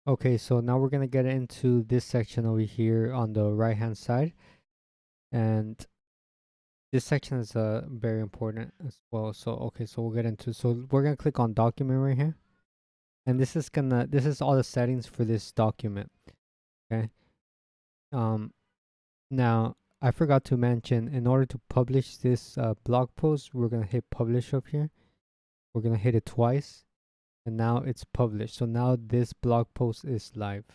Okay, so now we're gonna get into this section over here on the right hand side, and this section is very important as well. So okay, so we'll get into, so we're gonna click on document right here, and this is all the settings for this document. Okay. Um, Now I forgot to mention, in order to publish this blog post, we're gonna hit publish up here. We're gonna hit it twice, and now it's published. So now this blog post is live.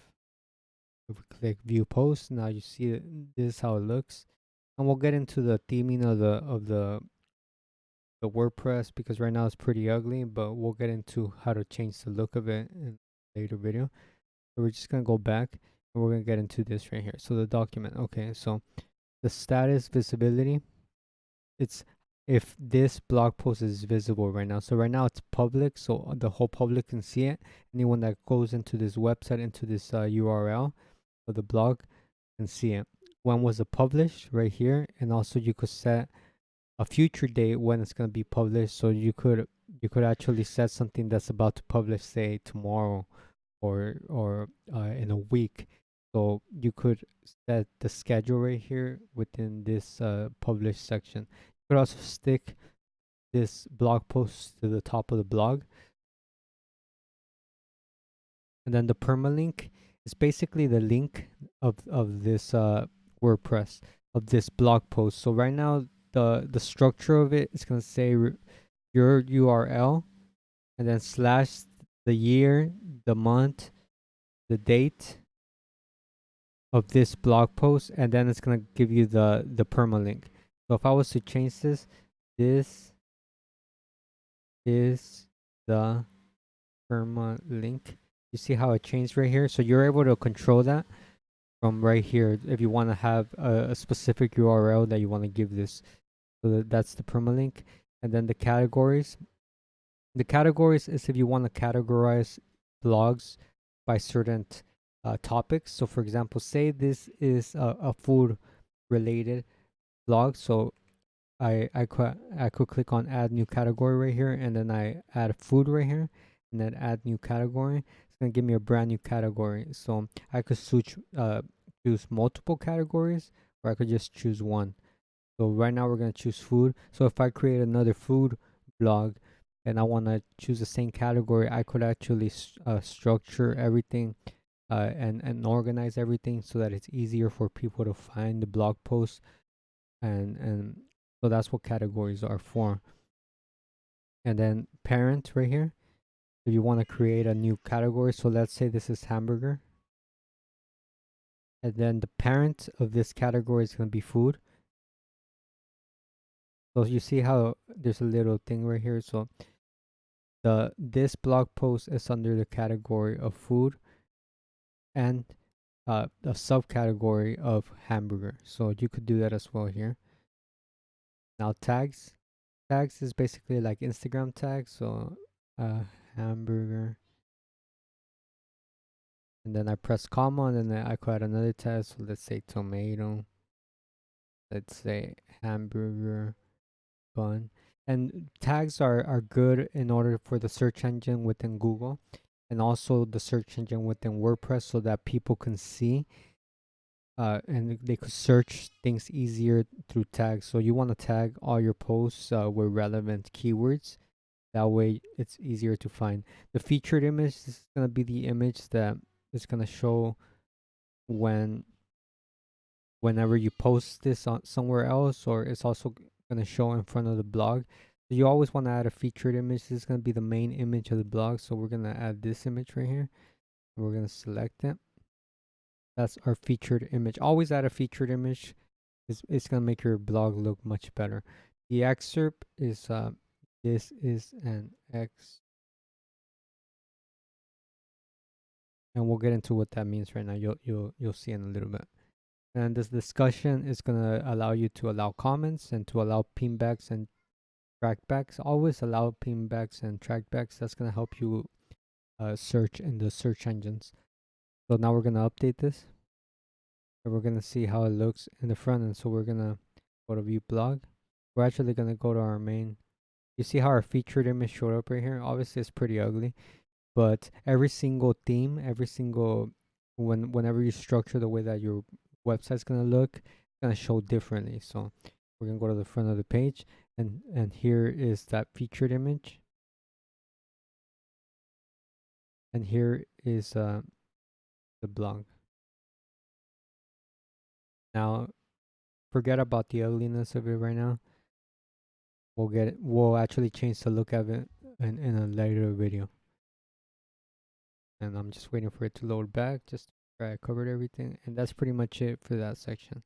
If we click view post, now you see it, this is how it looks. And we'll get into the theming of the WordPress, because right now it's pretty ugly, but we'll get into how to change the look of it in a later video. So we're just gonna go back and we're gonna get into this right here. So the document. Okay, so the status visibility, it's if this blog post is visible right now. So right now it's public, so the whole public can see it. Anyone that goes into this website, into this URL of the blog, can see it. When was it published? Right here. And also you could set a future date when it's going to be published. So you could actually set something that's about to publish, say tomorrow, or in a week. So you could set the schedule right here within this publish section. You could also stick this blog post to the top of the blog. And then the permalink is basically the link of this WordPress, of this blog post. So right now the structure of it is going to say your URL, and then slash the year, the month, the date of this blog post, and then it's gonna give you the permalink. So if I was to change this is the permalink. You see how it changed right here? So you're able to control that from right here if you want to have a specific URL that you want to give this. So that's the permalink. And then the categories. The categories is if you want to categorize blogs by certain topics. So for example, say this is a food related blog. So I could click on add new category right here, and then I add food right here, and then add new category. It's gonna give me a brand new category. So I could choose multiple categories, or I could just choose one. So right now we're gonna choose food. So if I create another food blog and I want to choose the same category, I could actually structure everything and organize everything so that it's easier for people to find the blog post, and so that's what categories are for. And then parent right here, if you want to create a new category, so let's say this is hamburger, and then the parent of this category is going to be food. So you see how there's a little thing right here. So this blog post is under the category of food, and a subcategory of hamburger. So you could do that as well here. Now tags is basically like Instagram tags. So hamburger, and then I press comma, and then I could add another tag. So let's say tomato, let's say hamburger bun. And tags are good in order for the search engine within Google, and also the search engine within WordPress, so that people can see and they could search things easier through tags. So you want to tag all your posts with relevant keywords. That way it's easier to find. The featured image is going to be the image that is going to show whenever you post this on somewhere else, or it's also going to show in front of the blog. So you always want to add a featured image. This is going to be the main image of the blog. So we're going to add this image right here. And we're going to select it. That's our featured image. Always add a featured image. It's going to make your blog look much better. The excerpt is this is an X, and we'll get into what that means right now. You'll see in a little bit. And this discussion is going to allow you to allow comments and to allow pinbacks and trackbacks. Always allow pinbacks and trackbacks. That's going to help you search in the search engines. So now we're going to update this. And we're going to see how it looks in the front end. So we're going to go to view blog. We're actually going to go to our main. You see how our featured image showed up right here? Obviously, it's pretty ugly. but every single theme, every single whenever you structure the way that your website's gonna look, it's gonna show differently. So we're gonna go to the front of the page, and here is that featured image, and here is the blog. Now forget about the ugliness of it right now. We'll actually change the look of it in a later video. And I'm just waiting for it to load back just to try I covered everything, and that's pretty much it for that section.